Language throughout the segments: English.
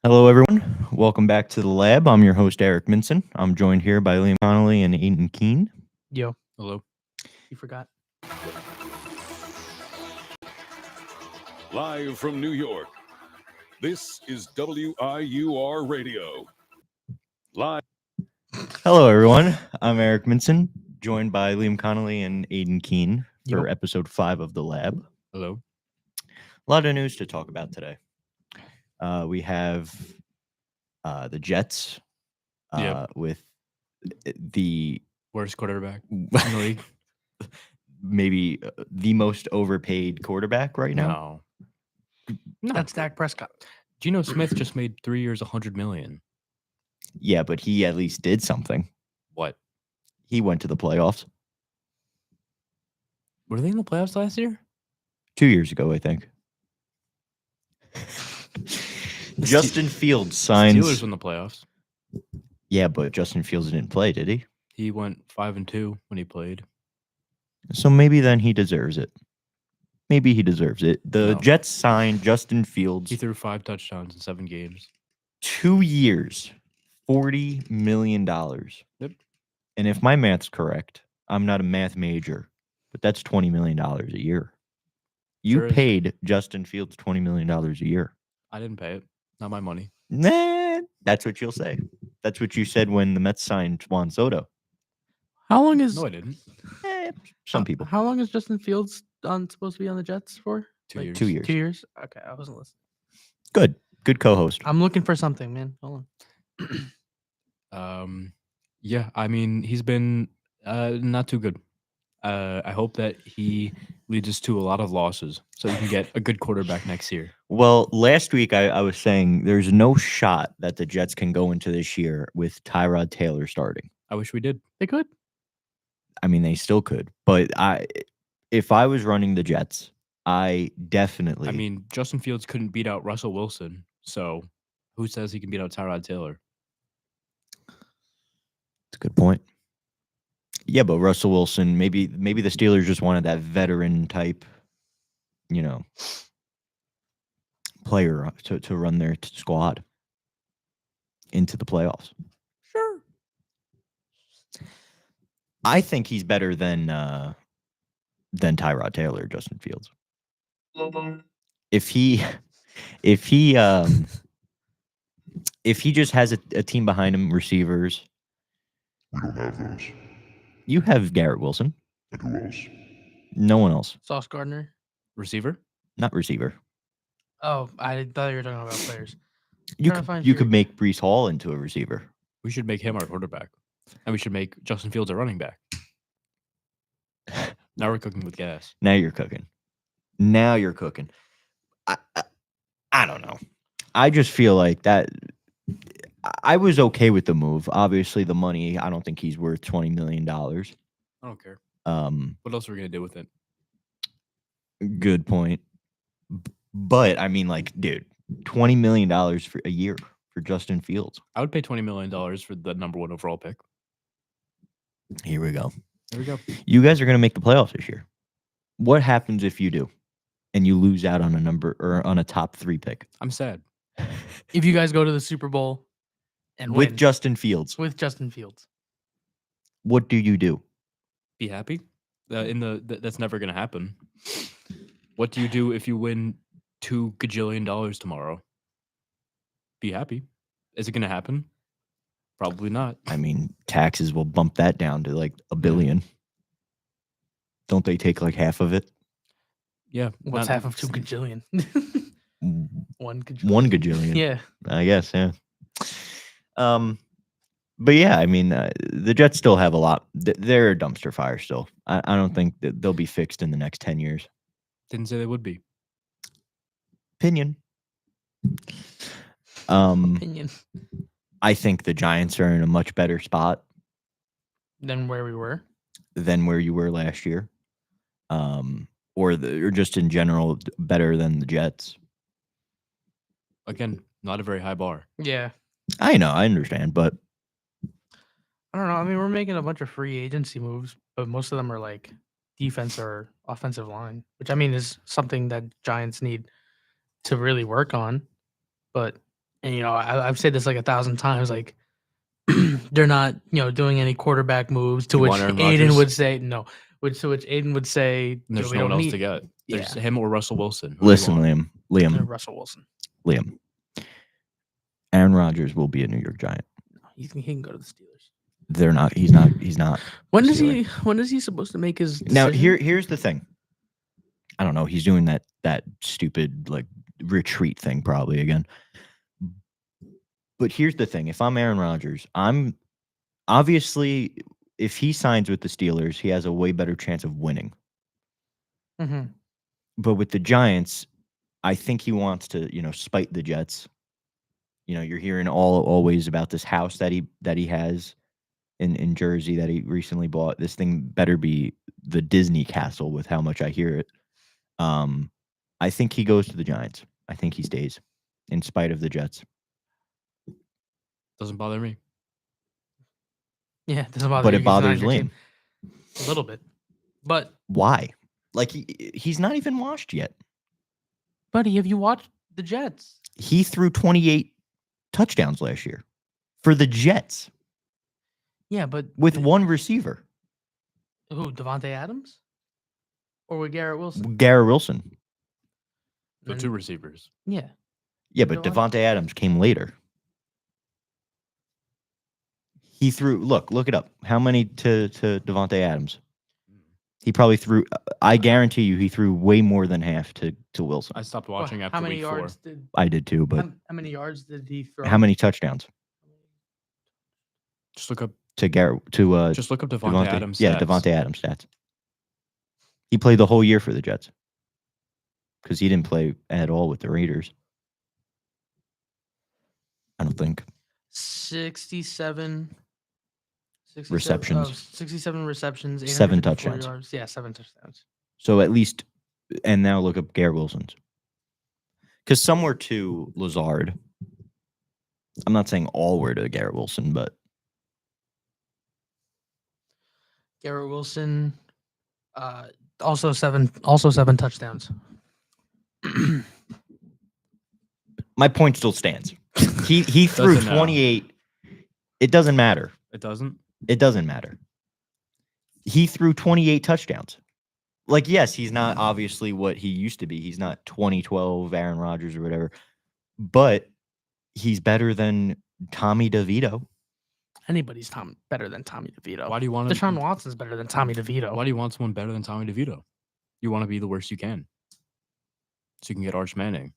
Hello, everyone. Welcome back to the lab. I'm your host, Eric Minson. I'm joined here by Liam Connolly and Aiden Keene. Yo, Hello. you forgot. Live from New York, this is WIUR Radio. Live. Hello, everyone. I'm Eric Minson, joined by Liam Connolly and Aiden Keene for Yo. episode 5 of the lab. Hello. A lot of news to talk about today. We have the Jets Yep. with the Worst quarterback in the league. maybe the most overpaid quarterback right now. No. That's Dak Prescott. Geno Smith just made 3 years, $100 million. Yeah, but he at least did something. What? He went to the playoffs Were they in the playoffs last year? 2 years ago, I think. Justin Fields signs. Steelers won the playoffs. Yeah, but Justin Fields didn't play, did he? He went 5-2 when he played. So maybe then he deserves it. Maybe he deserves it. The No. Jets signed Justin Fields He threw 5 touchdowns in 7 games. 2 years, $40 million. Yep. And if my math's correct, I'm not a math major, but that's $20 million a year. You Sure is. paid Justin Fields $20 million a year. I didn't pay it. Not my money. Nah, that's what you'll say. That's what you said when the Mets signed Juan Soto. How long is No, I didn't. Some people. How long is Justin Fields supposed to be on the Jets for? 2 Like, years. 2 years. 2 years. Okay, I wasn't listening. Good. Good co-host. I'm looking for something, man. Hold Um, yeah, I mean, he's been not too good. I hope that he leads us to a lot of losses so we can get a good quarterback next year. Well, last week I was saying there's no shot that the Jets can go into this year with Tyrod Taylor starting. I wish we did. They could. I mean, they still could, but if I was running the Jets, I definitely. I mean, Justin Fields couldn't beat out Russell Wilson, so who says he can beat out Tyrod Taylor? it's a good point. Yeah, but Russell Wilson, maybe the Steelers just wanted that veteran type, player to run their squad into the playoffs. Sure. I think he's better than Tyrod Taylor, Justin Fields. If he just has a team behind him, receivers. We don't have those. You have Garrett Wilson. And who else? No one else. Sauce Gardner. Receiver? Not receiver. Oh, I thought you were talking about players. You Trying to could find you your- could make Brees Hall into a receiver. We should make him our quarterback. And we should make Justin Fields a running back. Now we're cooking with gas. Now you're cooking. Now you're cooking. I don't know. I just feel like that. I was okay with the move. Obviously, the money. I don't think he's worth $20 million. I don't care. What else are we going to do with it? Good point. But I mean, like, dude, $20 million for a year for Justin Fields. I would pay $20 million for the number 1 overall pick. Here we go. There we go. You guys are going to make the playoffs this year. What happens if you do, and you lose out on a number or on a top 3 pick I'm sad. If you guys go to the Super Bowl and with win Justin Fields? with Justin Fields, What do you do? Be happy? That's never going to happen. What do you do if you win $2 gajillion tomorrow? Be happy. Is it going to happen? Probably not. I mean, taxes will bump that down to like $1 billion. Don't they take like half of it? Yeah. what's not- half of 2 gajillion? 1 gajillion. 1 gajillion. Yeah. I guess, yeah. But yeah, I mean, the Jets still have a lot. They're a dumpster fire still. I don't think that they'll be fixed in the next 10 years. Didn't say they would be. Opinion. Opinion. I think the Giants are in a much better spot Than where we were. than where you were last year. Or just in general better than the Jets. Again, not a very high bar. Yeah. I know, I understand, but I don't know. I mean, we're making a bunch of free agency moves, but most of them are like defense or offensive line, which I mean is something that Giants need to really work on. But And I've said this like 1,000 times. Like they're not doing any quarterback moves. To You which want Aaron Aiden Rodgers? would say no. To which Aiden would say And there's we no one don't else need. to get. There's Yeah, him or Russell Wilson. Who do you Listen, want? Liam, Russell Wilson. Liam. Aaron Rodgers will be a New York Giant. He can go to the Steelers. They're not. He's not. He's not. When a is Steeler. When is he supposed to make his Now decision? here's the thing. I don't know. He's doing that stupid like retreat thing probably again. But here's the thing. If I'm Aaron Rodgers, I'm obviously if he signs with the Steelers, he has a way better chance of winning. Mm-hmm. But with the Giants, I think he wants to, spite the Jets. You're hearing always about this house that he has in Jersey that he recently bought. This thing better be the Disney castle with how much I hear it. I think he goes to the Giants. I think he stays in spite of the Jets. Doesn't bother me. Yeah, it doesn't bother But you it 'cause he's not bothers your Liam. team. A little bit, but Why? Like he's not even washed yet. buddy, have you watched the Jets? He threw 28 touchdowns last year for the Jets Yeah, but with one receiver, who? Devontae Adams or with Garrett Wilson? Garrett Wilson. So And- two receivers. Yeah, Yeah, but Devontae- Devontae Adams came later. He threw. Look it up. How many to Devontae Adams? He probably threw. I guarantee you, he threw way more than half to Wilson. I stopped Well, watching how after many week yards 4. did? I did too, but How many yards did he throw? how many touchdowns Just look up to Garrett to Devontae Adams. Yeah, stats. Devontae Adams stats. He played the whole year for the Jets because he didn't play at all with the Raiders. I don't think. 67 Receptions. 67 receptions, 7 854 touchdowns. yards. Yeah, 7 touchdowns. So at least, and now look up Garrett Wilson's. Because some were to Lazard. I'm not saying all were to Garrett Wilson, but Garrett Wilson, also seven touchdowns. my point still stands. He threw Doesn't, 28. It doesn't matter. It doesn't. It doesn't matter. He threw 28 touchdowns. Like, yes, he's not obviously what he used to be. He's not 2012 Aaron Rodgers or whatever, but he's better than Tommy DeVito. Anybody's better than Tommy DeVito. Why do you want Deshaun Watson's better than Tommy DeVito. Why do you want someone better than Tommy DeVito? You want to be the worst you can, so you can get Arch Manning.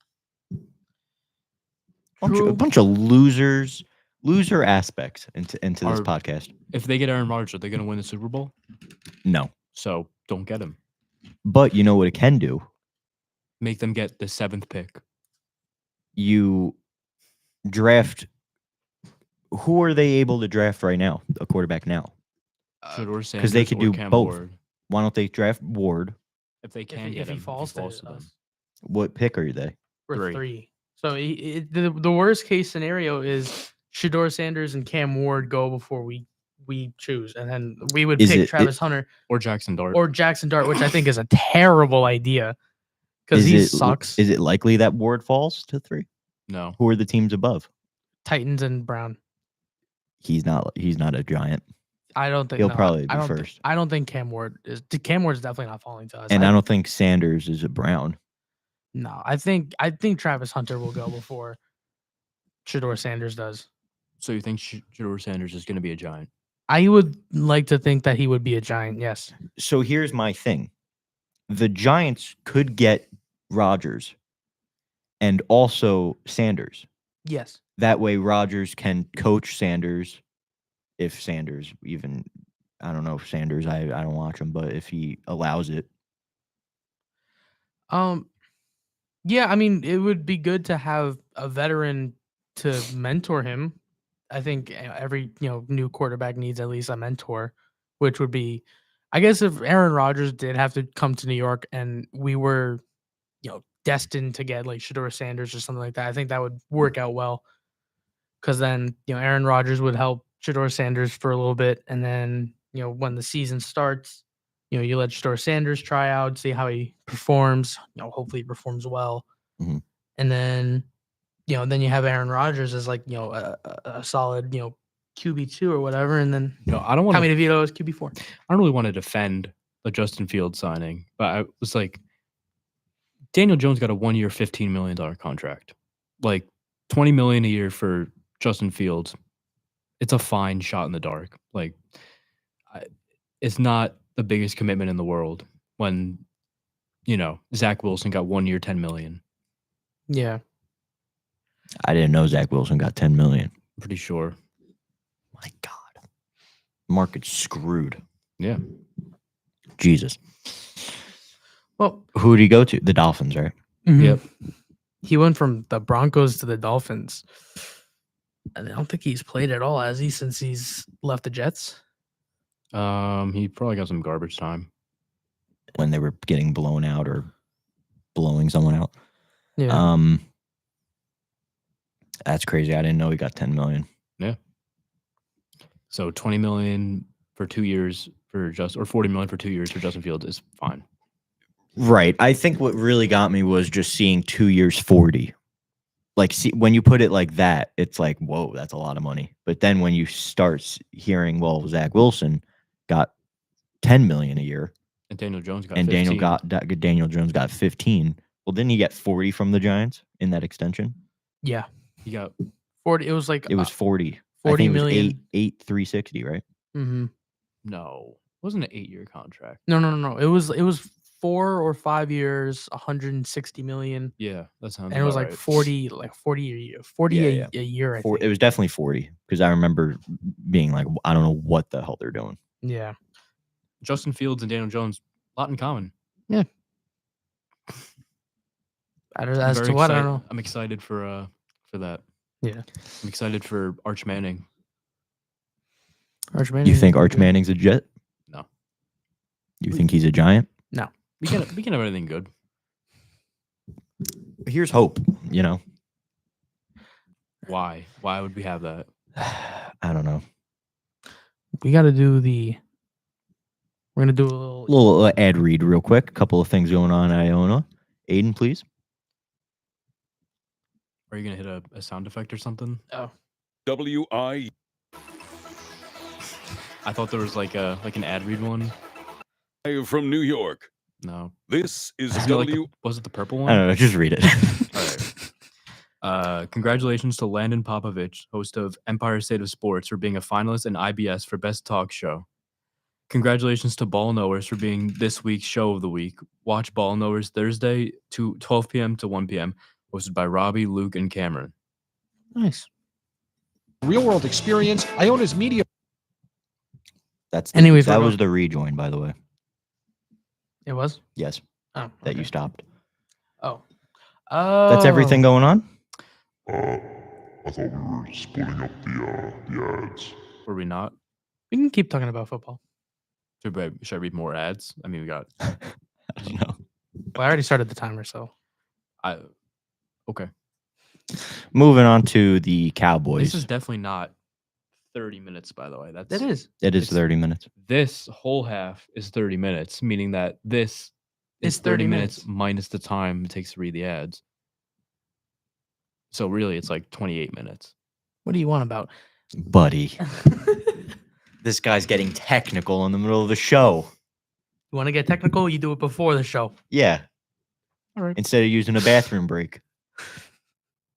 A True. bunch of loser aspects into this Are- podcast. If they get Aaron Rodgers, are they going to win the Super Bowl? No, So don't get him. but you know what it can do? Make them get the 7th pick. You draft. Who are they able to draft right now? A quarterback now. Shador Because they Sanders could or do Cam both. Ward. Why don't they draft Ward? If they can if get he him, falls to them. us, What pick are they? we're 3. 3. So the worst case scenario is Shador Sanders and Cam Ward go before we choose, and then we would Is pick it- Travis Hunter Or Jackson Dart. or Jackson Dart, which I think is a terrible idea because he sucks. Is it likely that Ward falls to 3? No. Who are the teams above? Titans and Brown. He's not a Giant, I don't think He'll no, probably I be don't thi- first. I don't think Cam Ward is. Cam Ward's definitely not falling to us. and I don't think Sanders is a Brown. No, I think Travis Hunter will go before Shador Sanders does. So you think Shador Sanders is going to be a Giant? I would like to think that he would be a Giant. Yes. So here's my thing: the Giants could get Rodgers and also Sanders. Yes. That way, Rodgers can coach Sanders. If Sanders even, I don't know if Sanders, I don't watch him, but if he allows it, Yeah, I mean, it would be good to have a veteran to mentor him. I think every new quarterback needs at least a mentor, which would be, I guess, if Aaron Rodgers did have to come to New York and we were, destined to get like Shador Sanders or something like that, I think that would work out well. Because then Aaron Rodgers would help Shador Sanders for a little bit, and then when the season starts, you let Shador Sanders try out, see how he performs. Hopefully he performs well. Mhm. And then, then you have Aaron Rodgers as like a solid QB2 or whatever, and then I don't want Tommy to. DeVito is QB4. I don't really want to defend the Justin Fields signing, but I was like, Daniel Jones got a 1-year, $15 million contract, like $20 million a year for Justin Fields. It's a fine shot in the dark. Like, it's not the biggest commitment in the world when, Zach Wilson got 1 year, $10 million. Yeah. I didn't know Zach Wilson got 10 million. I'm pretty sure. My God. Market's screwed. Yeah. Jesus. Well, Who did he go to? The Dolphins, right? mhm. Yep. He went from the Broncos to the Dolphins. And I don't think he's played at all, has he, since he's left the Jets? He probably got some garbage time. When they were getting blown out or blowing someone out. Yeah. That's crazy. I didn't know he got 10 million. Yeah. So 20 million for 2 years or 40 million for 2 years for Justin Fields is fine. Right. I think what really got me was just seeing 2 years 40. Like, see, when you put it like that, it's like, whoa, that's a lot of money. But then when you start hearing, well, Zach Wilson got 10 million a year, And Daniel Jones got and 15. Daniel Jones got 15. Well, didn't he get 40 from the Giants in that extension? Yeah. He got 40. It was like It was 40. 40 I think it was million. 8 360, right? Mm-hmm. no. It wasn't an 8-year contract. No. It was 4 or 5 years, 160 million. Yeah, that sounds. And it was about like right. 40 a year. 40 Yeah, a year, I It think. was definitely 40 because I remember being like, I don't know what the hell they're doing. Yeah. Justin Fields and Daniel Jones, a lot in common. As Very to what, I don't excited- know. I'm excited for that. Yeah. I'm excited for Arch Manning. Arch Manning You is think pretty Arch good. Manning's a Jet? No. You think he's a Giant? We can have anything good. Here's hope, you know? Why? Why would we have that? I don't know. We got to do the. We're gonna do a little. Little ad read real quick. A couple of things going on at Iona. Aiden, please. Are you gonna hit a sound effect or something? WI I thought there was like an ad read one. from New York. No. This is I feel like W. was it the purple I one? don't know. Just read it. All right. Congratulations to Landon Popovich, host of Empire State of Sports, for being a finalist in IBS for Best Talk Show. Congratulations to Ball Knowers for being this week's show of the week. Watch Ball Knowers Thursday to 12 p.m. to 1 p.m. hosted by Robbie, Luke, and Cameron. Nice. Real world experience. Iona's media. That's Anyways, that we're was the rejoin, by the way. It was. Yes, Oh. that you okay. stopped. Oh. That's everything going on. I thought we were splitting up the ads. Were we not? We can keep talking about football. Should I read more ads? I mean, we got. I don't know. Well, I already started the timer, so. Okay. Moving on to the Cowboys. This is definitely not 30 minutes, by the way. It is. It is it's- 30 minutes. This whole half is 30 minutes, meaning that this It's is 30 30 minutes minutes. minus the time it takes to read the ads. So really, it's like 28 minutes. What do you want about? Buddy, this guy's getting technical in the middle of the show. You want to get technical? You do it before the show. Yeah. All right. Instead of using a bathroom break.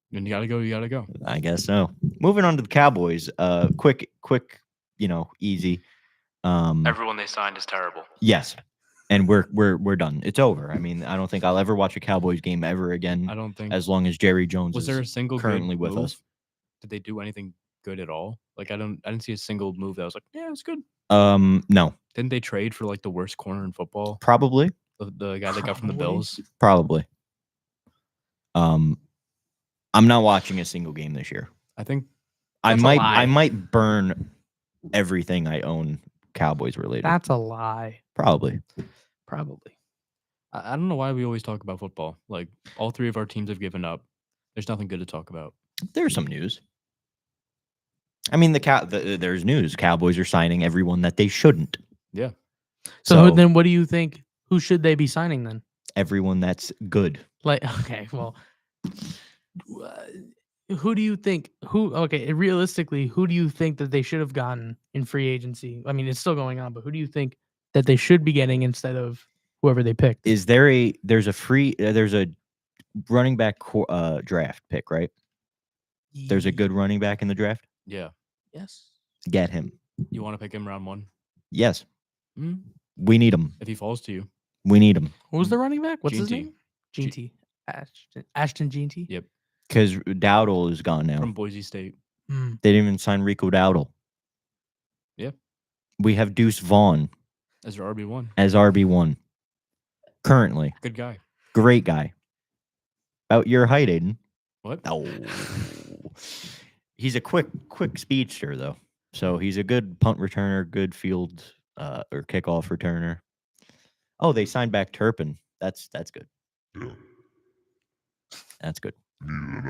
When you gotta go, you gotta go. I guess so. Moving on to the Cowboys. Quick, easy. Everyone they signed is terrible. Yes. And we're done. It's over. I mean, I don't think I'll ever watch a Cowboys game ever again I don't think. as long as Jerry Jones Was is there a single currently good with move? us. Did they do anything good at all? Like I didn't see a single move that was like, yeah, it was good. No, Didn't they trade for like the worst corner in football? probably. The guy they got from the Probably. Bills. Probably. I'm not watching a single game this year. I think I That's a might lie. burn everything I own Cowboys related. That's a lie. Probably. Probably. I don't know why we always talk about football. Like all three of our teams have given up. There's nothing good to talk about. There's some news. I mean, there's news. Cowboys are signing everyone that they shouldn't. Yeah. So then, what do you think? Who should they be signing then? Everyone that's good. Like, okay, well, Who do you think? Realistically, who do you think that they should have gotten in free agency? I mean, it's still going on, but who do you think that they should be getting instead of whoever they picked? Is there there's a running back draft pick, right? There's a good running back in the draft. Yeah. Yes. Get him. You want to pick him round 1? Yes. Mm, We need him. if he falls to you. We need him. Who's the running back? What's his Jeanty. name? Jeanty. Ashton Jeanty. Yep. Because Dowdle is gone now. From Boise State. Mm. They didn't even sign Rico Dowdle. Yep. We have Deuce Vaughn As your RB1. as RB1. Currently. Good guy. Great guy. About your height, Aiden. What? Oh. He's a quick speedster, though. So he's a good punt returner, good field or kickoff returner. Oh, they signed back Turpin. That's good. Yeah. That's good. They need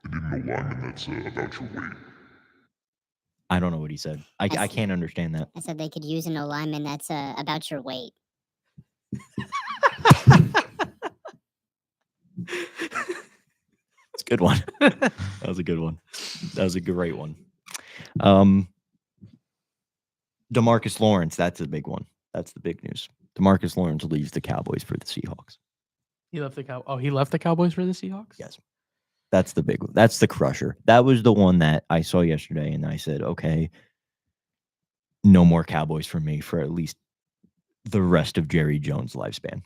an alignment that's about your weight. I don't know what he said. I can't understand that. I said they could use an alignment that's about your weight. It's a good one. That was a good one. That was a great one. DeMarcus Lawrence, that's a big one. That's the big news. DeMarcus Lawrence leaves the Cowboys for the Seahawks. He left the he left the Cowboys for the Seahawks? Yes. That's the big one. That's the crusher. That was the one that I saw yesterday, and I said, okay, no more Cowboys for me for at least the rest of Jerry Jones' lifespan.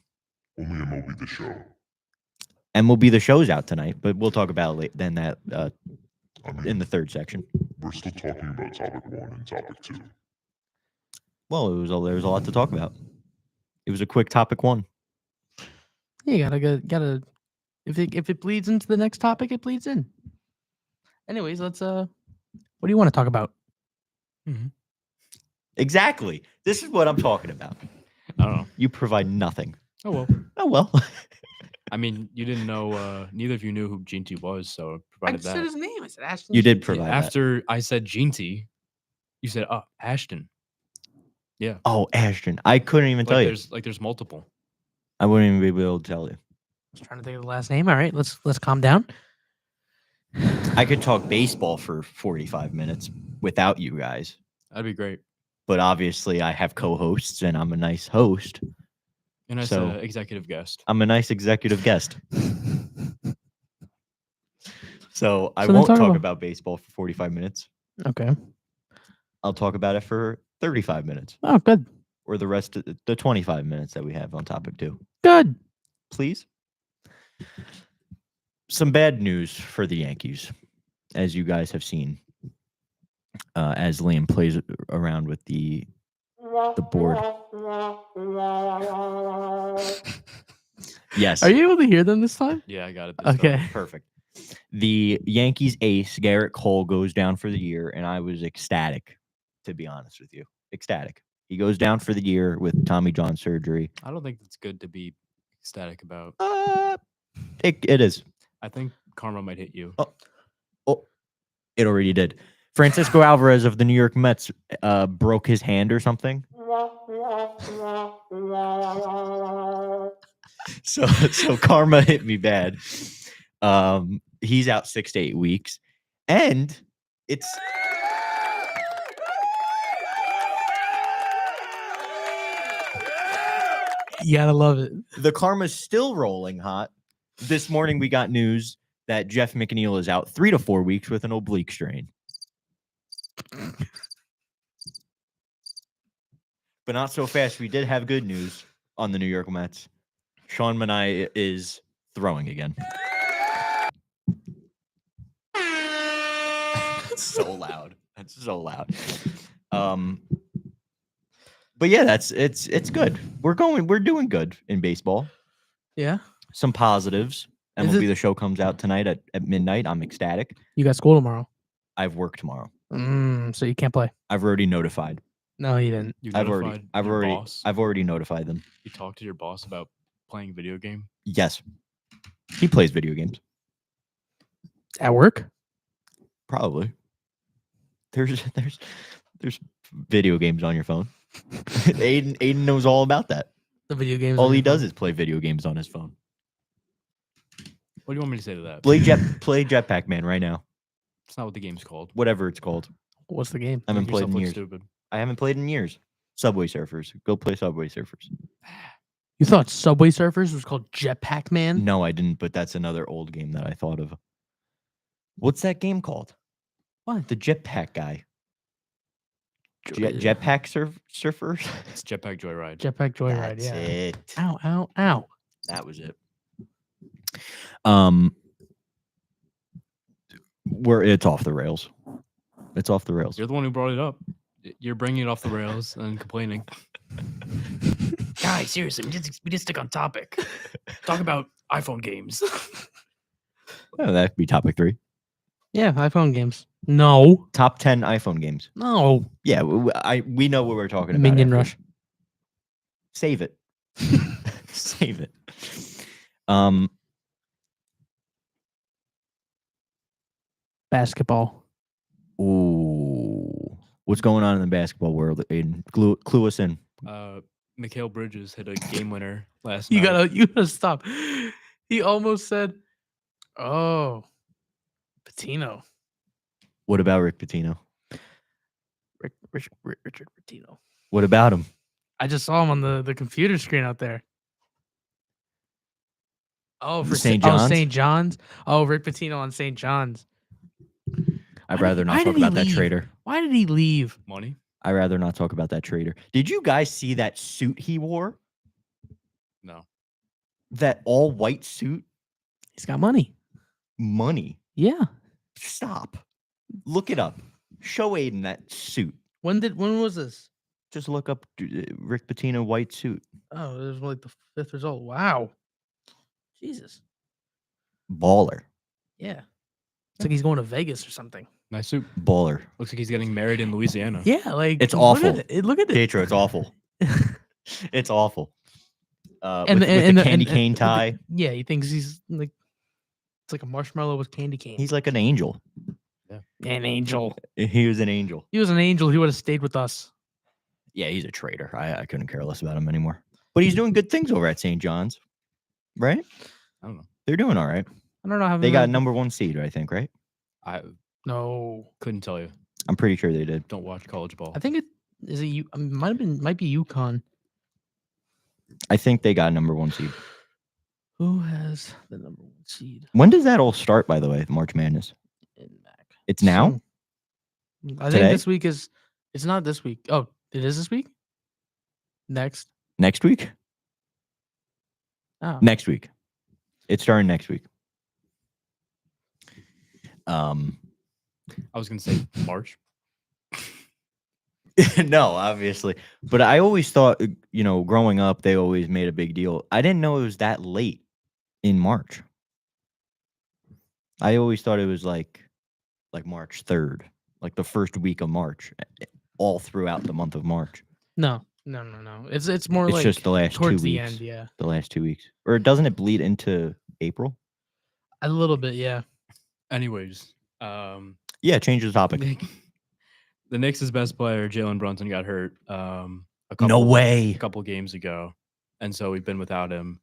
Only MLB The Show. MLB The Show's out tonight, but we'll talk about it then that I mean, in the third section. we're still talking about topic 1 and topic 2. Well, there was a lot to talk about. It was a quick topic 1. Yeah, you gotta if it bleeds into the next topic, it bleeds in. Anyways, let's what do you want to talk about? Exactly. This is what I'm talking about. I don't know. You provide nothing. Oh, well. Oh well. I mean, you didn't know, neither of you knew who Jeanty was, so I I provided said that. his name. I said Ashton. You did Jeanty. provide that. After I said Jeanty, you said, oh, Ashton. Yeah. Oh, Ashton. I couldn't even tell you. There's multiple. I wouldn't even be able to tell you. I was trying to think of the last name. All right, let's calm down. I could talk baseball for 45 minutes without you guys. That'd be great. But obviously I have co-hosts and I'm a nice host. And as So- an executive guest. I'm a nice executive guest. So I So then won't talk talk about- about baseball for 45 minutes. Okay. I'll talk about it for 35 minutes Oh, good. or the rest of the 25 minutes that we have on topic 2. Good. Please. Some bad news for the Yankees, as you guys have seen, as Liam plays around with the board. Yes. Are you able to hear them this time? Yeah, I got it. this time. Okay. Perfect. The Yankees ace, Garrett Cole, goes down for the year, and I was ecstatic, to be honest with you. Ecstatic. He goes down for the year with Tommy John surgery. I don't think it's good to be ecstatic about. It is. I think karma might hit you. Oh, it already did. Francisco Alvarez of the New York Mets broke his hand or something. So karma hit me bad. He's out 6 to 8 weeks, and it's You gotta love it. the karma's still rolling hot. This morning we got news that Jeff McNeil is out 3 to 4 weeks with an oblique strain. But not so fast. We did have good news on the New York Mets. Sean Manaea is throwing again. That's so loud. That's so loud. But yeah, it's good. We're doing good in baseball. Yeah. Some positives. Is MLB it- The Show comes out tonight at midnight. I'm ecstatic. You got school tomorrow. I've work tomorrow. So you can't play. I've already notified. No, you didn't. You I've notified your boss? I've already notified them. You talked to your boss about playing a video game? Yes. He plays video games. At work? Probably. There's video games on your phone. Aiden knows all about that. The video games. All on he your does phone? is play video games on his phone. What do you want me to say to that? Play Jetpack Man right now. It's not what the game's called. Whatever it's called. What's the game? I haven't Make played yourself in look years. stupid. I haven't played in years. Subway Surfers. Go play Subway Surfers. You thought Subway Surfers was called Jetpack Man? No, I didn't, but that's another old game that I thought of. What's that game called? What? The Jetpack guy. Jetpack Surfers? It's Jetpack Joyride. Jetpack Joyride, That's yeah. it. Ow, ow, ow. That was it. It's off the rails. It's off the rails. You're the one who brought it up. You're bringing it off the rails and complaining. Guys, seriously, we need to stick on topic. Talk about iPhone games. Oh, that could be topic 3. Yeah, iPhone games. No. Top 10 iPhone games. No. Yeah, we know what we're talking about. Minion after. Rush. Save it. Save it. Basketball. Ooh. What's going on in the basketball world, Aiden? Clue us in. Mikhail Bridges hit a game winner last You night. gotta stop. He almost said, "Oh, Patino, What about Rick Pitino? Richard Patino." What about him? I just saw him on the computer screen out there. Oh, for St. Oh, John's? St. John's. Oh, Rick Pitino on St. John's. I'd Why rather did- not why talk did he about that leave? traitor. Why did he leave? Money? I'd rather not talk about that traitor. Did you guys see that suit he wore? No. That all white suit? He's got money. Money. Yeah. Stop. Look it up. Show Aiden that suit. When was this? Just look up Rick Pitino white suit. Oh, it was like the 5th result. Wow. Jesus. Baller. Yeah. It's like he's going to Vegas or something. Nice suit. Baller. Looks like he's getting married in Louisiana. Yeah, like It's look at awful. it. Look at it. Pietro, it's awful. It's awful. And With the candy cane tie. Yeah, he thinks he's like it's like a marshmallow with candy cane. He's like an angel. An angel. He was an angel. He was an angel. He would have stayed with us. Yeah, he's a traitor. I couldn't care less about him anymore. But he's doing good things over at St. John's, right? I don't know. They're doing all right. I don't know how They got number 1 seed, I think, right? I No, couldn't tell you. I'm pretty sure they did. Don't watch college ball. I think it is. Might be UConn. I think they got number 1 seed. Who has the number 1 seed When does that all start, by the way, March Madness? in MAC? It's now? I think Today? this week is. It's not this week. Oh, it is this week. Next. Next week? Oh, Next week. It's starting next week. I was gonna say March. No, obviously. But I always thought, growing up, they always made a big deal. I didn't know it was that late in March. I always thought it was like March 3rd, like the first week of March, all throughout the month of March. no. It's more It's like just the last 2 towards the weeks. end. Yeah, The last 2 weeks. Or doesn't it bleed into April? a little bit. Yeah. Anyways, Yeah, change the topic. the Knicks' best player, Jalen Brunson, got hurt No way. a couple games ago, and so we've been without him.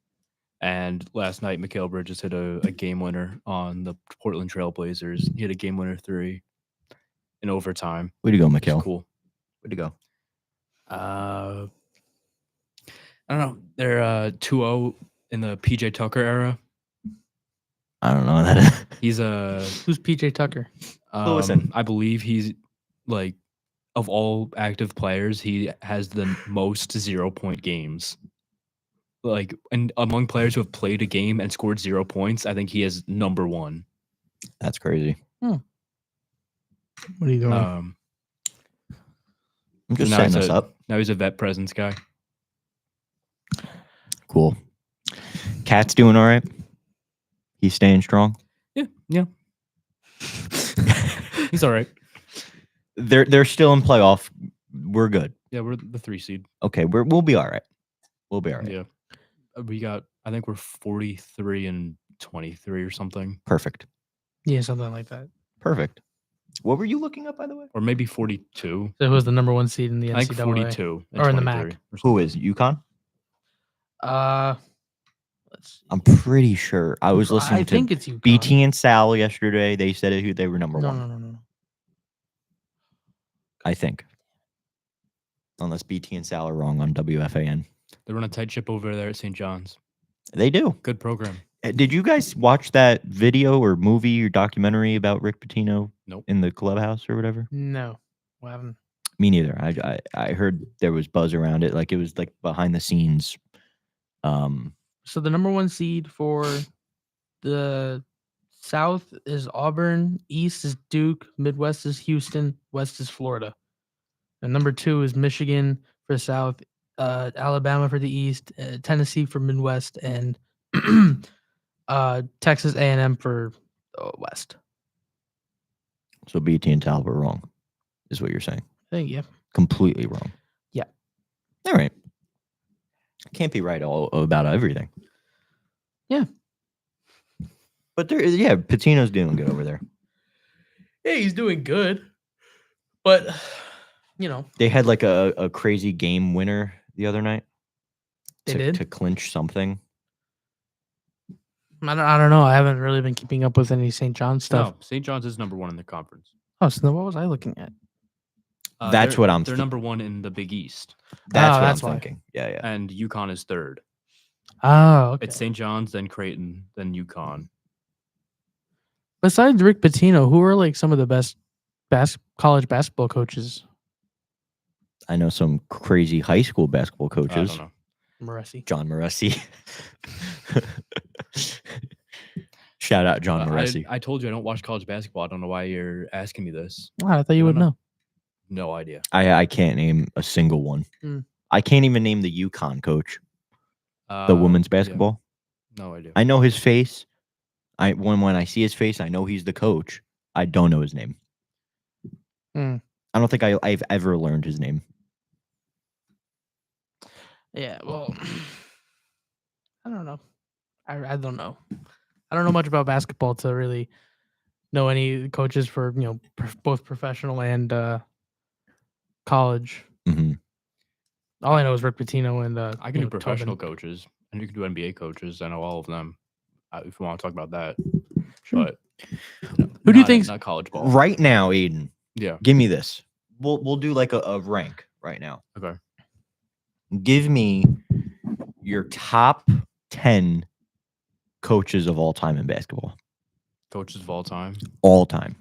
And last night, Mikhail Bridges hit a game winner on the Portland Trail Blazers. He hit a game winner 3 in overtime. Way to go, Which is Mikhail. cool. Way to go. I don't know. They're 2-0 in the PJ Tucker era. I don't know that. He's Who's PJ Tucker? Listen. I believe he's like of all active players, he has the most 0-point games. Like, and among players who have played a game and scored 0 points, I think he is number 1. That's crazy. What are you doing? I'm just now setting he's us a- up. Now he's a vet presence guy. Cool. Cat's doing all right. He's staying strong. Yeah. He's all right. They're still in playoff. We're good. Yeah, we're the 3 seed. Okay, we'll be all right. We'll be all right. Yeah. I think we're 43 and 23 or something, Perfect. Yeah, something like that. Perfect. What were you looking up, by the way? or maybe 42. So who was the number 1 seed in the NCAA? I think 42 and Or in the 23 MAC. or Who something. is UConn? Let's I'm pretty sure. I was I listening to think it's UConn. BT and Sal yesterday. They said they were number No, one. no. I think. Unless BT and Sal are wrong on WFAN. They run a tight ship over there at St. John's. They do. Good program. Did you guys watch that video or movie or documentary about Rick Pitino Nope. in the clubhouse or whatever? No. What happened? Me neither. I heard there was buzz around it. Like it was like behind the scenes. So the number 1 seed for the South is Auburn, East is Duke, Midwest is Houston, West is Florida. And number 2 is Michigan for the South, Alabama for the East, Tennessee for Midwest, and Texas A&M for West. So BT and Sal were wrong, is what you're saying. I think, yeah. Completely wrong. Yeah. All right. Can't be right all about everything. Yeah. But Pitino's doing good over there. Yeah, he's doing good. But, They had like a crazy game winner the other night. They did? To clinch something. I don't know. I haven't really been keeping up with any St. John's stuff. No, St. John's is number 1 in the conference. Oh, so then what was I looking at? That's what I'm They're number 1 in the Big East. That's what that's I'm why. thinking. Yeah. And UConn is 3rd. Oh, okay. It's St. John's, then Creighton, then UConn. Besides Rick Pitino, who are like some of the best college basketball coaches? I know some crazy high school basketball I coaches. don't know. Moresi. John Moresi. Shout out John Moresi. I told you I don't watch college basketball. I don't know why you're asking me this. Oh, I thought you I would don't know. No idea. I can't name a single one. Hmm. I can't even name the UConn coach, the women's Yeah, basketball. no idea. I know his face. When I see his face, I know he's the coach. I don't know his name. Hmm. I don't think I've ever learned his name. Yeah, well, I don't know. I don't know. I don't know much about basketball to really know any coaches for both professional and college. Mm-hmm. All I know is Rick Pitino and I can do Tobin. professional coaches, and you can do NBA coaches. I know all of them. If you want to talk about that, Sure. but Who do you think's- not college ball? Right now, Aiden, Yeah. give me this. We'll do like a rank right now. Okay. Give me your top 10 coaches of all time in basketball. Coaches of all time. All time.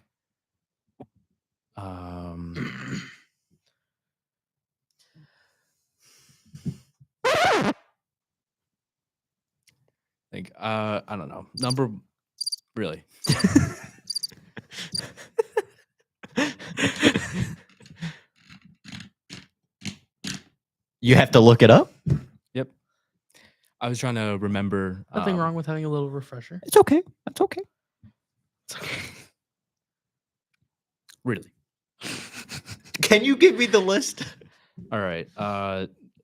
I don't know. Number really. You have to look it up? Yep. I was trying to remember. Nothing wrong with having a little refresher. It's okay. That's okay. It's okay. Really. Can you give me the list? All right.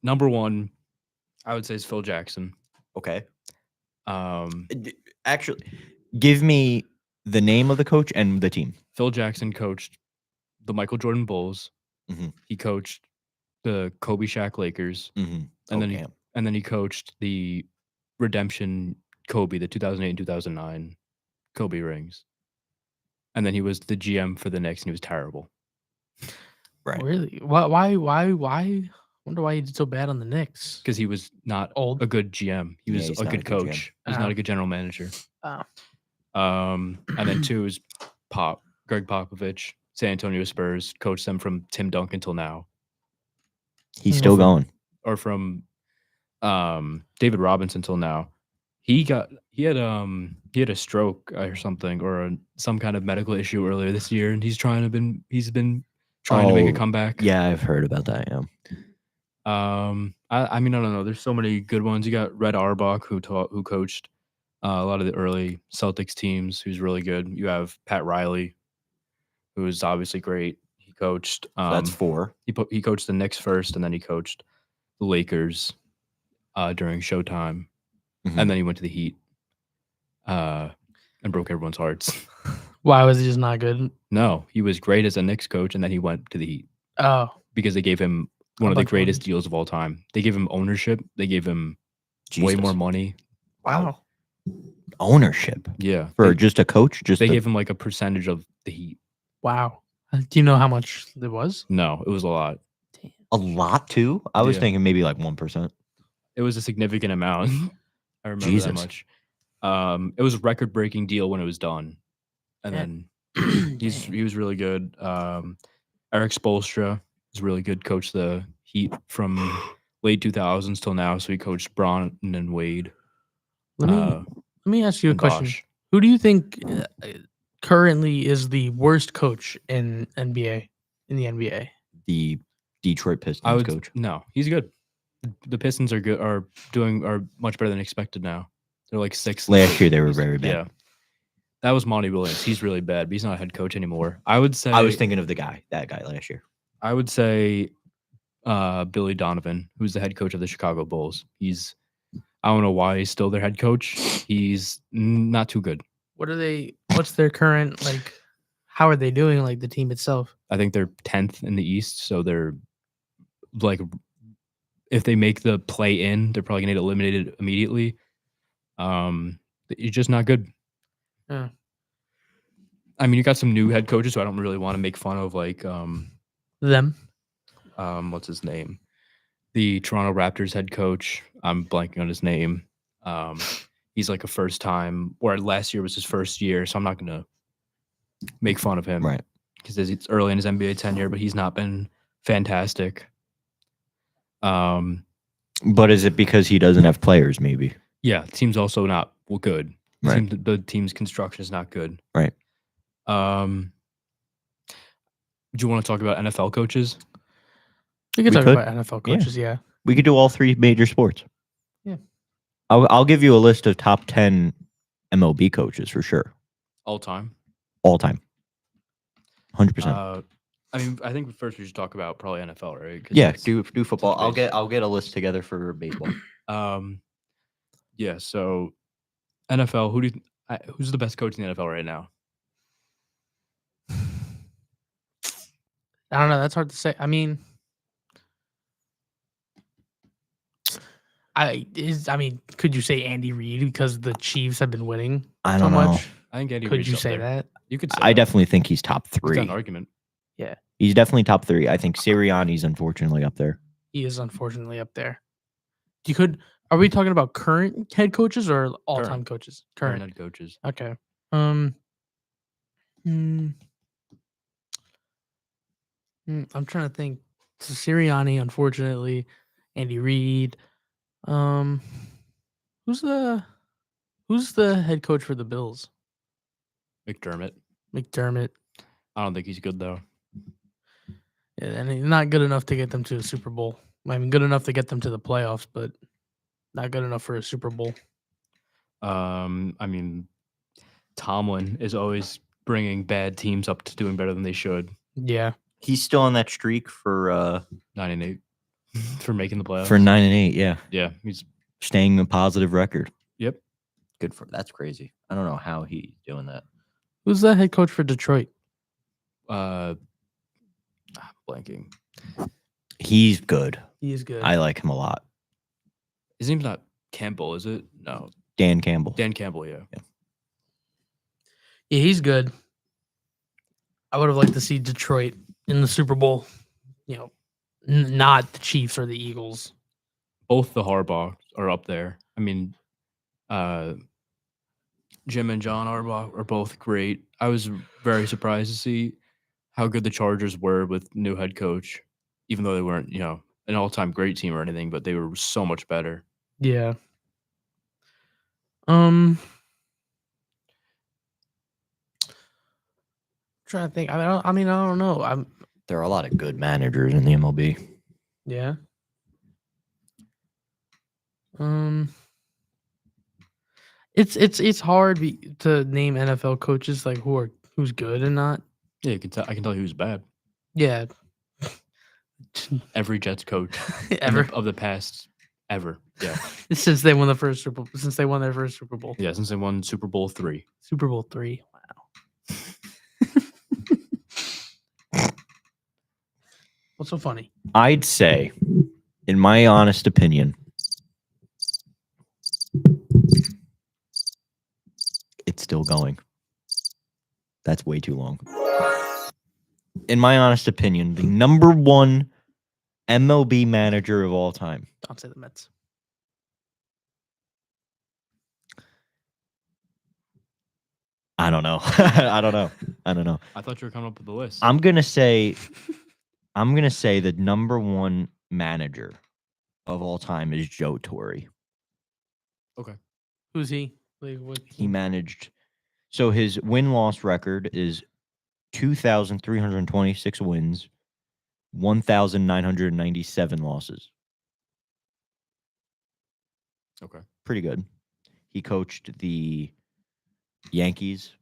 Number 1, I would say is Phil Jackson. Okay. Um, Actually, give me the name of the coach and the team. Phil Jackson coached the Michael Jordan Bulls. Mhm. He coached the Kobe Shaq Lakers, Mm-hmm. and then he coached the Redemption Kobe, the 2008 and 2009 Kobe rings. And then he was the GM for the Knicks, and he was terrible. Right. Really? Why? Wonder why he did so bad on the Knicks. Because he was not Old? a good GM. He Yeah, was he's a not a good good GM. coach. He's not Oh. a good general manager. Oh. And then 2 is Greg Popovich, San Antonio Spurs, coached them from Tim Duncan till now. He's still going. Or from David Robinson till now. He had a stroke or something, or some kind of medical issue earlier this year, and he's been trying to make a comeback. Yeah, I've heard about that. Yeah. I mean, I don't know. There's so many good ones. You got Red Auerbach, who coached a lot of the early Celtics teams, who's really good. You have Pat Riley, who is obviously great. He coached. So that's 4. He coached the Knicks first, and then he coached the Lakers during Showtime, Mhm. and then he went to the Heat and broke everyone's hearts. Why was he just not good? No, he was great as a Knicks coach, and then he went to the Heat Oh, because they gave him one of the bunch of greatest money. deals of all time. They gave him ownership. They gave him way Jesus. more money. Wow. Ownership Yeah. for just a coach. Just They a- gave him like a percentage of the Heat. Wow. Do you know how much it was? No, it was a lot. a lot too. I was Yeah. thinking maybe like 1%. It was a significant amount. I remember that Jesus. much. It was a record-breaking deal when it was done, and Yeah. then he was really good. Eric Spoelstra is a really good coach. The Heat from late 2000s till now. So he coached Braun and Wade. Let me ask you a and question. Bosh. Who do you think currently is the worst coach in the NBA? The Detroit I Pistons would coach. no, he's good. The Pistons are good. Are much better than expected now. They're like sixth. Last year they were very bad. Yeah, that was Monty Williams. He's really bad, but he's not a head coach anymore. I would say I was thinking of that guy last year. I would say Billy Donovan, who's the head coach of the Chicago Bulls. I don't know why he's still their head coach. He's not too good. What's their current, like, how are they doing, like, the team itself? I think they're 10th in the East, so they're like, if they make the play in, they're probably gonna get eliminated immediately. It's just not good. Yeah. I mean, you got some new head coaches, so I don't really want to make fun of like Them. what's his name? The Toronto Raptors head coach. I'm blanking on his name. He's like a first time, or last year was his first year, so I'm not gonna make fun of him, Right. Because it's early in his NBA tenure, but he's not been fantastic. But is it because he doesn't have players? Maybe. Yeah, the team's also not good. Right. The team's construction is not good. Right. Do you want to talk about NFL coaches? We could We talk could. about NFL coaches, yeah. We could do all three major sports. Yeah. I'll give you a list of top 10 MLB coaches for sure, All time. all time. 100%. I mean, I think first we should talk about probably NFL, right? 'Cause Yeah, that's- do football. touch base. I'll get a list together for baseball. Yeah. So NFL. Who's the best coach in the NFL right now? I don't know. That's hard to say. I mean, could you say Andy Reid because the Chiefs have been winning I so don't know. much? I think Andy Could Reid's you up say there. that? You could. Say I that. definitely think he's top He's got 3. an argument. He's definitely top 3. I think Sirianni's unfortunately up there. He is unfortunately up there. Are we talking about current head coaches or all-time Current. coaches? Current Current. head coaches. Okay. I'm trying to think. So Sirianni, unfortunately, Andy Reid. Who's the head coach for the Bills? McDermott. McDermott. I don't think he's good though. Yeah, and he's not good enough to get them to a Super Bowl. I mean, good enough to get them to the playoffs, but not good enough for a Super Bowl. I mean, Tomlin is always bringing bad teams up to doing better than they should. Yeah. He's still on that streak for 9-8 for making the playoffs. 9-8. Yeah, Yeah, he's staying a positive record. yep. Good for that's crazy. I don't know how he's doing that. Who's the head coach for Detroit? Blanking. He's good. He is good. I like him a lot. His name's not Campbell, is it? No, Dan Campbell. Dan Campbell. Yeah. Yeah, he's good. I would have liked to see Detroit in the Super Bowl. You know, not the Chiefs or the Eagles. Both the Harbaugh are up there. I mean, Jim and John Harbaugh are both great. I was very surprised to see how good the Chargers were with new head coach, even though they weren't, an all-time great team or anything, but they were so much better. Yeah. Trying to think. I don't know. There are a lot of good managers in the MLB. Yeah. It's hard to name NFL coaches like who's good and not. Yeah, I can tell you who's bad. Yeah. Every Jets coach Ever of the past ever. Yeah. since they won their first Super Bowl. Yeah, since they won Super Bowl 3. Super Bowl 3. Wow. What's so funny? I'd say, in my honest opinion, still going. That's way too long. In my honest opinion, the number one MLB manager of all time. Don't say the Mets. I don't know. I don't know. I thought you were coming up with the list. I'm gonna say the number one manager of all time is Joe Torre. Okay. Who's he? Like, what, He managed. So his win-loss record is 2,326 wins, 1,997 losses. Okay. Pretty good. He coached the Yankees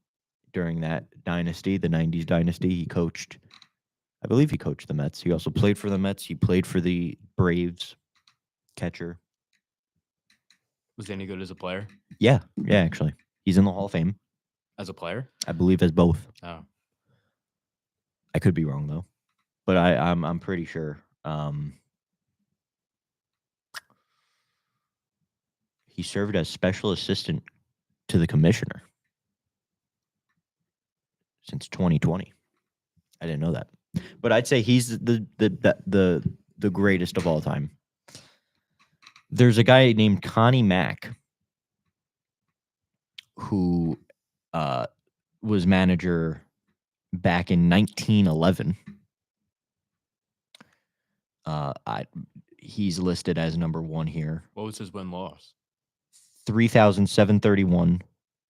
during that dynasty, the 90s dynasty. I believe he coached the Mets. He also played for the Mets. He played for the Braves, catcher. Was he any good as a player? Yeah, actually. He's in the Hall of Fame, As a player? I believe, as both. Oh. I could be wrong though, but I'm pretty sure. He served as special assistant to the commissioner since 2020. I didn't know that, but I'd say he's the greatest of all time. There's a guy named Connie Mack who was manager back in 1911. He's listed as number one here. What was his win-loss? 3,731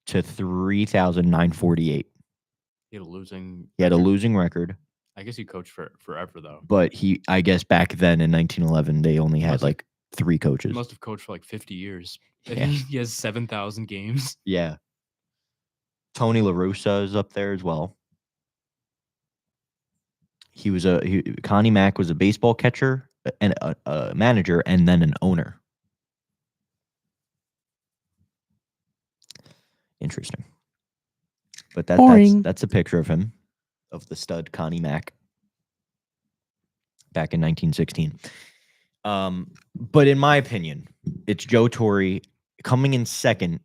to 3,948. He had a losing. He had a record. losing record, I guess he coached for forever though. but I guess back then in 1911, they only had Must have- like 3 He coaches. must have coached for like 50 years. And Yeah. He has 7,000 games. Yeah. Tony La Russa is up there as well. Connie Mack was a baseball catcher and a manager and then an owner. Interesting. But Boring. that's a picture of him, of the stud Connie Mack back in 1916. But in my opinion, it's Joe Torre. Coming in second,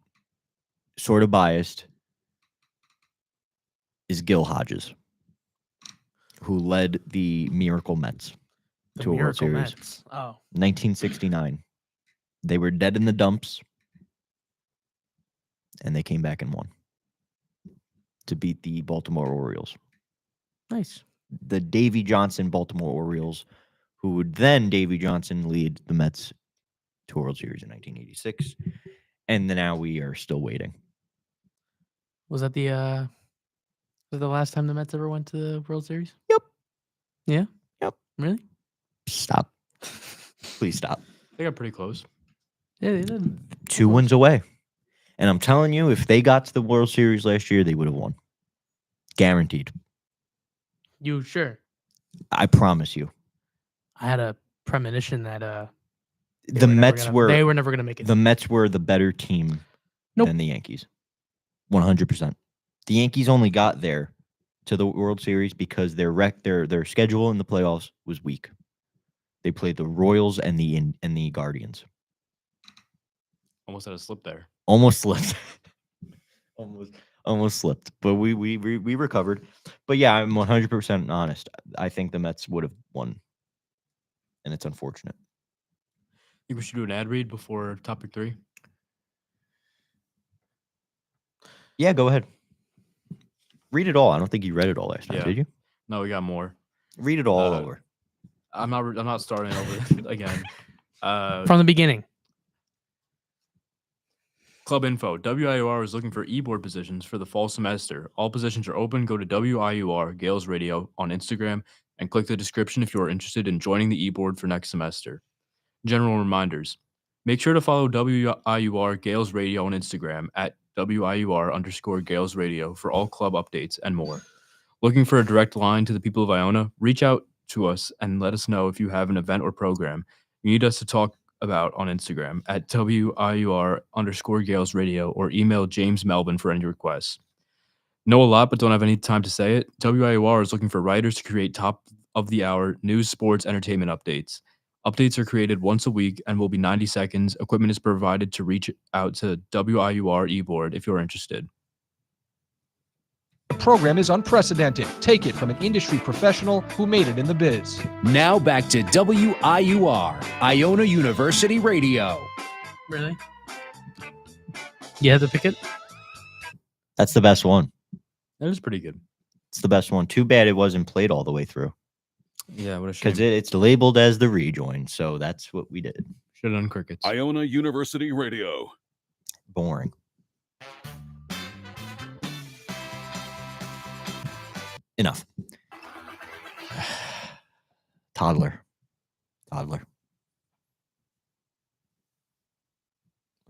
sort of biased, is Gil Hodges, who led the Miracle Mets The to a World Miracle Series. Mets. Oh, 1969. They were dead in the dumps, and they came back and won to beat the Baltimore Orioles. nice. The Davy Johnson Baltimore Orioles, who would then Davy Johnson lead the Mets to a World Series in 1986. And now we are still waiting. Was that the last time the Mets ever went to the World Series? Yep. Yeah. Yep. Really? Stop. Please stop. They got pretty close. Yeah, they did. 2 wins away. And I'm telling you, if they got to the World Series last year, they would have won. Guaranteed. You sure? I promise you. I had a premonition that The Mets they were were never gonna make it. the Mets were the better team Nope. than the Yankees. 100%. The Yankees only got there to the World Series because their schedule in the playoffs was weak. They played the Royals and the Guardians. Almost had a slip there. Almost slipped. almost slipped. But we recovered. But yeah, I'm 100% honest. I think the Mets would have won. And it's unfortunate. Think we should do an ad read before topic 3? Yeah, go ahead. Read it all. I don't think you read it all last time, Yeah. did you? No, we got more. Read it all Uh, over. I'm not starting over again. From the beginning. Club info. WIUR is looking for e-board positions for the fall semester. All positions are open. Go to WIUR Gales Radio on Instagram and click the description if you are interested in joining the e-board for next semester. General reminders. Make sure to follow WIUR Gales Radio on Instagram at WIUR_Gales Radio for all club updates and more. Looking for a direct line to the people of Iona? Reach out to us and let us know if you have an event or program you need us to talk about on Instagram at WIUR_Gales Radio or email James Melvin for any requests. Know a lot but don't have any time to say it? WIUR is looking for writers to create top of the hour news, sports, entertainment updates. Updates are created once a week and will be 90 seconds. Equipment is provided to reach out to WIUR eBoard if you're interested. program is unprecedented. Take it from an industry professional who made it in the biz. Now back to WIUR, Iona University Radio. Really? You had to pick it? That's the best one. That was pretty good. It's the best one. Too bad it wasn't played all the way through Yeah, what a shame. because it's labeled as the rejoin. So that's what we did. Should have done crickets. Iona University Radio. Boring. Enough. Toddler. What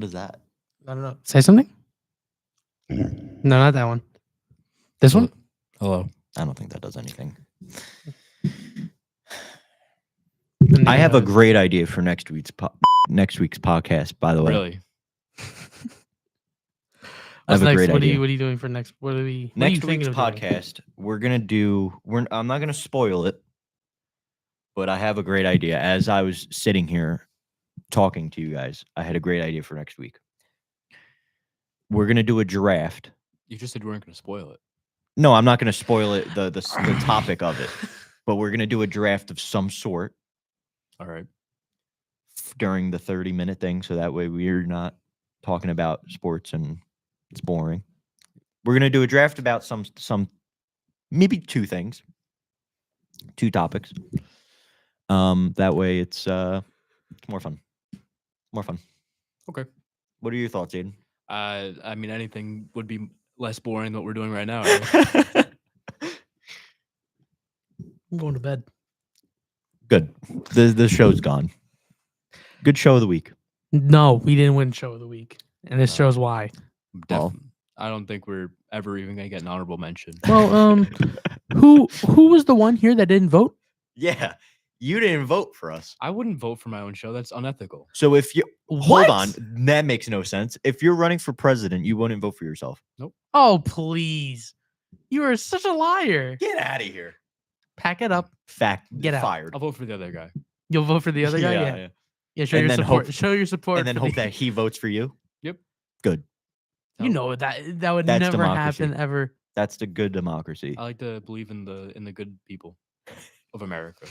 is that? I don't know. Say something? No, not that one. This one? Hello. I don't think that does anything. And I then, have a great idea for next week's podcast. By the way, Really? I have What's a next? great What are idea. you doing for next? What are you Next thinking week's of doing? podcast, we're gonna do. I'm not gonna spoil it, but I have a great idea. As I was sitting here talking to you guys, I had a great idea for next week. We're gonna do a draft. You just said you weren't going to spoil it. No, I'm not gonna spoil it. The topic of it, but we're gonna do a draft of some sort All right. during the 30-minute thing, so that way we're not talking about sports and it's boring. We're gonna do a draft about some maybe two things, two topics. That way it's more fun. Okay. What are your thoughts, Aiden? I mean, anything would be less boring than what we're doing right now. I'm going to bed. Good. The show's gone. Good show of the week. No, we didn't win show of the week, and this shows why. Well. I don't think we're ever even going to get an honorable mention. Well, who was the one here that didn't vote? Yeah, you didn't vote for us. I wouldn't vote for my own show. That's unethical. So if you What? hold on, that makes no sense. If you're running for president, you wouldn't vote for yourself. Oh, please! You are such a liar. Get out of here. Pack it up. Fact. Get out. Fired. I'll vote for the other guy. You'll vote for the other guy. Yeah. Show And your then support. hope- Show your support. And then for hope the- that he votes for you. Yep. Good. you know that would That's never democracy. happen ever. That's the good democracy. I like to believe in the good people of America.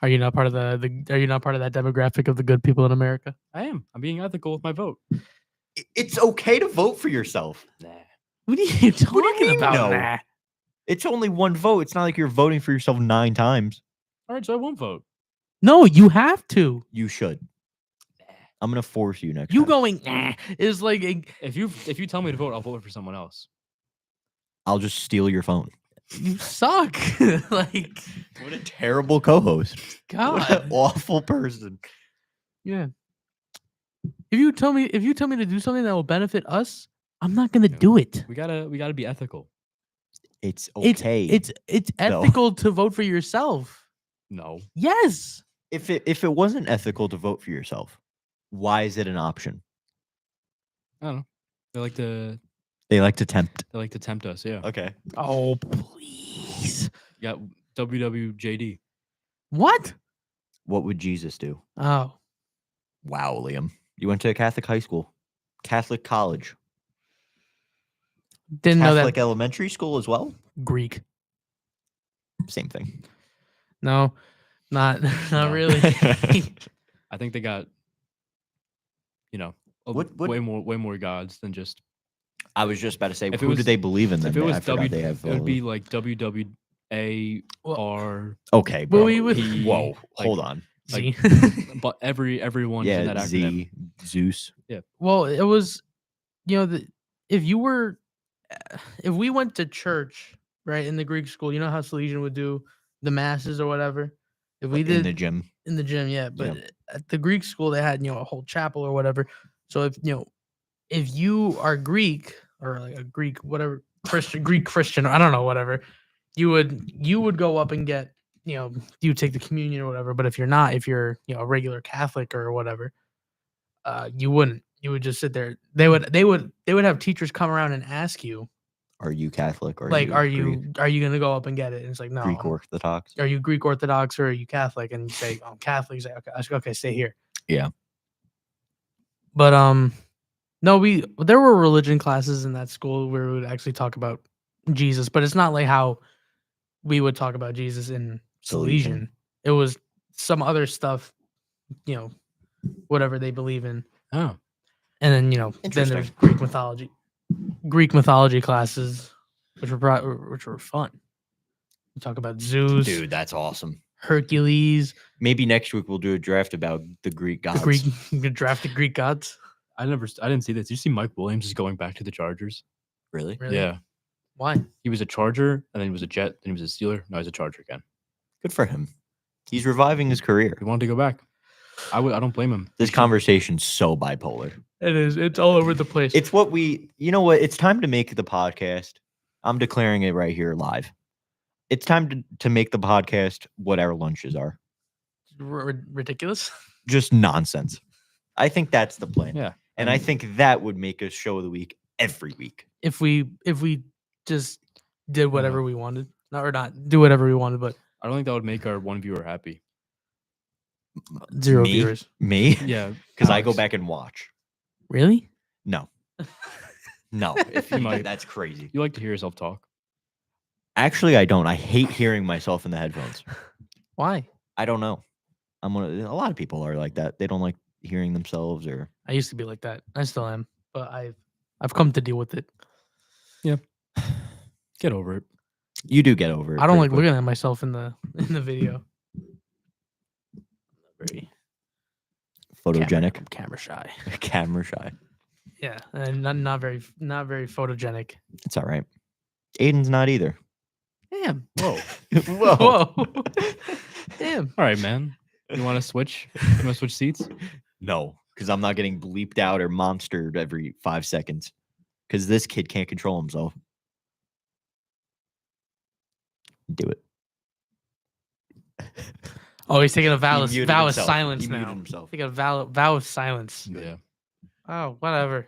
Are you not part of the Are you not part of that demographic of the good people in America? I am. I'm being ethical with my vote. It's okay to vote for yourself. Nah. What are you talking What do you mean, about? no? Nah. It's only one vote. It's not like you're voting for yourself 9 times. All right, so I won't vote. No, you have to. You should. I'm gonna force you next You time. going nah is like If you tell me to vote, I'll vote for someone else. I'll just steal your phone. you suck. Like What a terrible co-host. What God. an awful person. Yeah. If you tell me to do something that will benefit us, I'm not gonna do it. We gotta be ethical. It's okay. It's though. ethical to vote for yourself. No. Yes. if it wasn't ethical to vote for yourself, why is it an option? I don't know. They like to tempt. tempt us. Yeah. Okay. Oh please. You got WWJD. What? What would Jesus do? Oh. Wow, Liam. You went to a Catholic high school, Catholic college, Didn't know Catholic that. elementary school as well. Greek. Same thing. No, not No. really. I think they got, What- way more gods than just. I was just about to say, If it who was- do they believe in? Then If it was I forgot they have. it would be like WWAR. okay, But bro. we would- Whoa, like- hold on. Z. But everyone's in that Yeah, acronym. Zeus. Well, it was, if you were, if we went to church, right, in the Greek school, you know how Salesian would do the masses or whatever. If we did in the gym. in the gym, yeah, but at the Greek school they had a whole chapel or whatever. So if you are Greek or like a Greek whatever Greek Christian, I don't know, whatever, you would go up and get you take the communion or whatever. But if you're not, if you're a regular Catholic or whatever, you wouldn't. You would just sit there. They would have teachers come around and ask you, Are you Catholic or like, are you Greek, gonna go up and get it? And it's like, no. Greek Orthodox? Are you Greek Orthodox or are you Catholic? And you say, I'm Catholic. You say, okay, I say, okay, stay here. Yeah. But no, there were religion classes in that school where we would actually talk about Jesus, but it's not like how we would talk about Jesus in Salesian. Salesian. It was some other stuff, whatever they believe in. Oh, And then, then Interesting. there's Greek mythology classes, which were fun. We talk about Zeus, Dude, that's awesome. Hercules, Maybe next week we'll do a draft about the Greek gods. the drafted Greek gods. I didn't see this. Did you see Mike Williams is going back to the Chargers? Really? Really? Yeah, Why? he was a Charger, and then he was a Jet, then he was a Steeler. Now he's a Charger again. Good for him. He's reviving his career. He wanted to go back. I don't blame him. This conversation's so bipolar. It is. It's all over the place. It's what you know what? It's time to make the podcast. I'm declaring it right here live. It's time to make the podcast what our lunches are. Ridiculous. Just nonsense. I think that's the plan. Yeah, And I think that would make us show of the week every week. If we just did whatever we wanted, not do whatever we wanted, but I don't think that would make our one viewer happy. zero Me? viewers. Me? Yeah, Because I go Alex. back and watch. Really? No. No. If You you might. that's crazy. You like to hear yourself talk. Actually, I don't. I hate hearing myself in the headphones. Why? I don't know. A lot of people are like that. They don't like hearing themselves or I used to be like that. I still am, but I've come to deal with it. Get over it. you do get over it. I don't pretty like quick. looking at myself in the video. Very photogenic. camera shy. Camera shy. Yeah, and not very photogenic. It's all right. Aiden's not either. Damn. Whoa. Whoa. Whoa. Damn. All right, man. You want to switch? You want to switch seats? No, because I'm not getting bleeped out or monstered every 5 seconds. Because this kid can't control himself. Do it. Oh, he's taking a He vow muted of himself. silence He muted now. himself. Take a vow of silence. Yeah. Oh, whatever.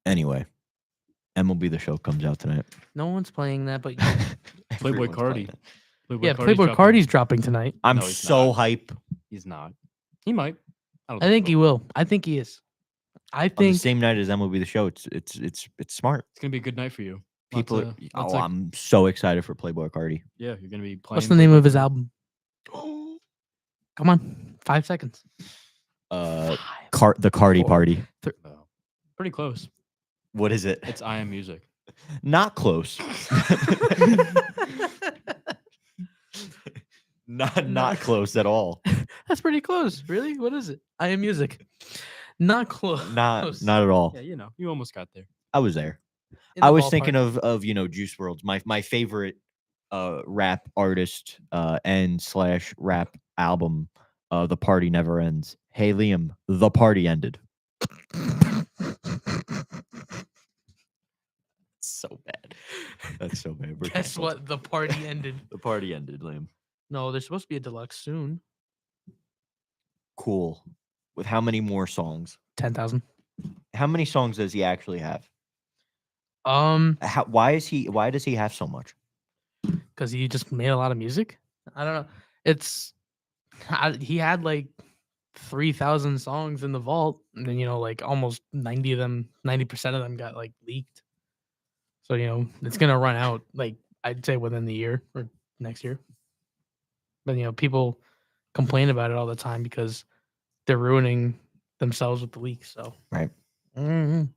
Anyway, MLB The Show comes out tonight. No one's playing that, but Playboy Everyone's Cardi. playing it. yeah, Cardi's Playboy dropping- Cardi's dropping tonight. I'm No, he's so not. hype. He's not. He might. I think he will. I think he is. I On the think same night as MLB The Show, it's smart. It's gonna be a good night for you. People, Lots of- I'm so excited for Playboy Cardi. yeah, you're gonna be playing. what's the name of his Playboy album? Come on, 5 seconds. The Five, Cardi Four. Party. Cardi. Oh, pretty close. What is it? It's I Am Music. Not close. not close at all. That's pretty close. Really? What is it? I Am Music. Not close. Not at all. Yeah, you almost got there. I was there. In I the was ballpark. thinking of Juice WRLD's my favorite rap artist and / rap album, The Party Never Ends. Hey Liam, the party ended. So bad. That's so bad. We're Guess canceled. what? The party ended. The party ended, Liam. No, there's supposed to be a deluxe soon. Cool. With how many more songs? 10,000. How many songs does he actually have? Because Why does he have so much? he just made a lot of music. I don't know. He had like 3,000 songs in the vault, and then like almost 90% of them got like leaked. So it's gonna run out. Like I'd say within the year or next year. But people complain about it all the time because they're ruining themselves with the leaks. So Right. Mhm.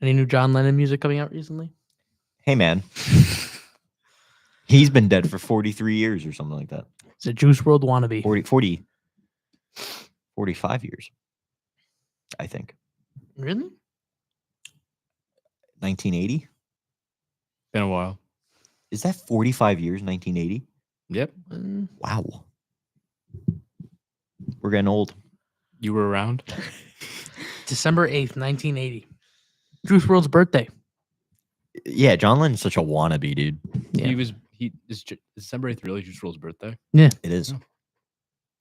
Any new John Lennon music coming out recently? Hey man. He's been dead for 43 years or something like that. It's a Juice WRLD wannabe. 45 years. I think. Really? 1980? Been a while. Is that 45 years, 1980? Yep. Wow. We're getting old. You were around. December 8th, 1980. Juice WRLD's birthday. Yeah, John Lennon's such a wannabe, dude. Yeah. He is December 8th really Juice WRLD's birthday? It is. Oh.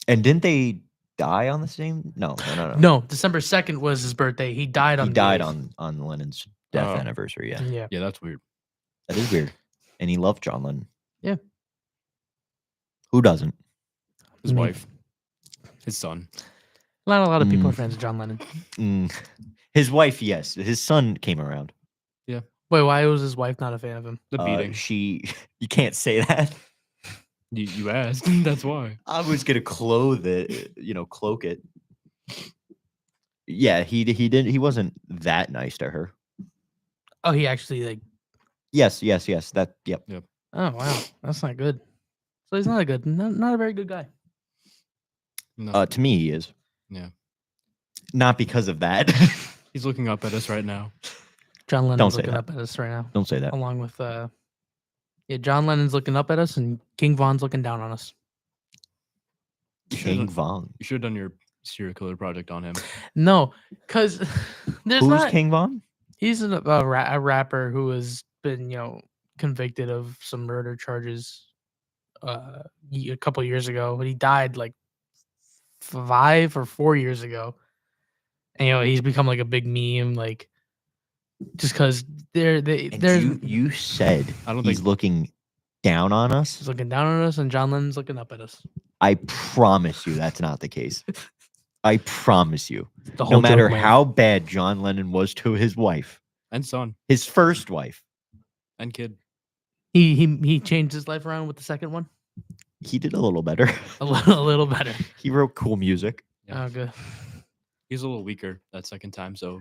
And didn't they die on the same? No. No, December 2nd was his birthday. He died on He the died 8th. on Lennon's death Oh. anniversary. Yeah, Yeah. Yeah, that's weird. that is weird. And he loved John Lennon. Yeah. Who doesn't? His Me. wife, his son. Not a lot of people are Mm. fans of John Lennon. Mm. His wife, yes. His son came around. Wait, why was his wife not a fan of him? The beating. You can't say that. You asked. That's why. I was gonna cloak it. Yeah, he didn't. He wasn't that nice to her. Oh, he actually like. Yes. That. Yep. Oh wow, that's not good. So he's not not a very good guy. No. To me, he is. Yeah. Not because of that. He's looking up at us right now. John Don't Lennon's say looking that. up at us right now, Don't say that. along with John Lennon's looking up at us, and King Von's looking down on us. King Von. You should have done your serial killer project on him. No, because there's Who's not. King Von? He's a rapper who has been, convicted of some murder charges a couple years ago, but he died like 5 or 4 years ago. And he's become like a big meme, like just because there's You said I don't he's think- looking down on us. he's looking down on us, and John Lennon's looking up at us. I promise you that's not the case. I promise you. The No matter joke, man. how bad John Lennon was to his wife, And son. his first wife, And kid. he changed his life around with the second one he did a little better. a little better. He wrote cool music. Yeah. Oh, good. He's a little weaker that second time, so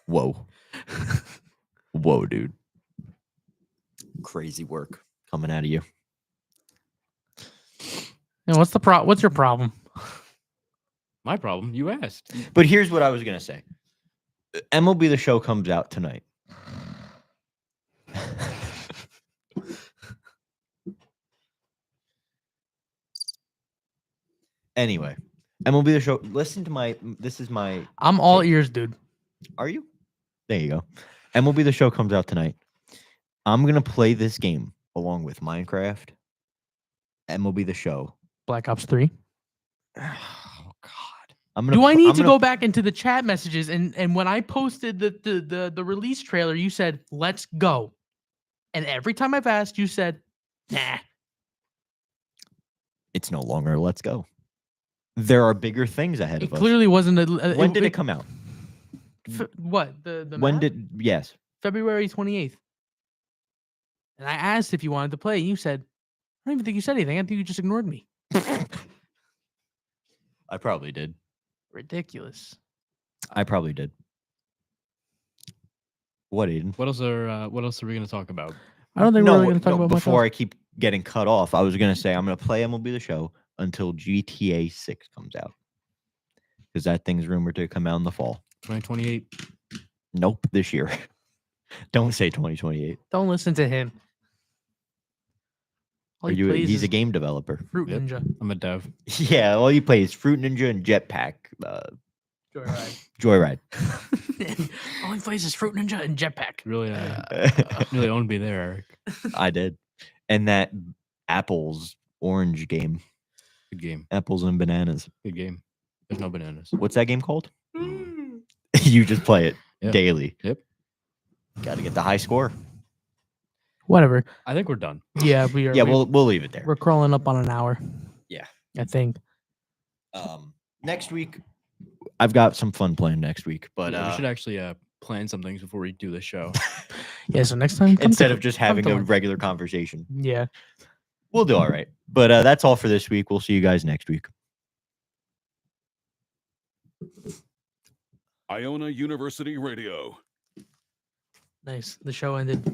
Whoa. Whoa, dude. Crazy work coming out of you. And what's your problem? My problem. You asked. But here's what I was going to say. MLB The Show comes out tonight. Anyway, MLB The Show. Listen to this is my. I'm all ears, dude. Are you? There you go. MLB The Show comes out tonight. I'm going to play this game along with Minecraft, MLB The Show. Black Ops 3. Oh, God. Do I need to go back into the chat messages and when I posted the release trailer, you said, "Let's go." And every time I've asked, you said, "Nah." It's no longer Let's Go. There are bigger things ahead It of us. clearly wasn't When did it come out? What? The When map? yes. February 28th. And I asked if you wanted to play, and you said, "I don't even think you said anything. I think you just ignored me." I probably did. Ridiculous. I probably did. What, Aiden? What else are we gonna talk about? I don't think we're really going to talk about before much I keep getting cut off, I was going to say I'm going to play MLB The Show until GTA 6 comes out. Because that thing's rumored to come out in the fall. 2028. Nope, this year. Don't say 2028. Don't listen to him. All he plays He's a is game developer. Fruit Yep. Ninja. I'm a dev. Yeah, all he plays Fruit Ninja and Jetpack. Joyride. All he plays is Fruit Ninja and Jetpack. Really, really owned me there, Eric. I did. And that Apple's orange game. Good game. Apples and bananas. Good game. There's no bananas. What's that game called? You just play it Yeah. daily. Yep. Got to get the high score. Whatever. I think we're done. Yeah, we are. Yeah, we'll leave it there. We're crawling up on an hour. Yeah. I think. Next week, I've got some fun planned next week, but Yeah, we should actually plan some things before we do the show. Yeah, so next time. instead of just having to a lunch. regular conversation, Yeah. we'll do all right. But that's all for this week. We'll see you guys next week. Iona University Radio. Nice. The show ended.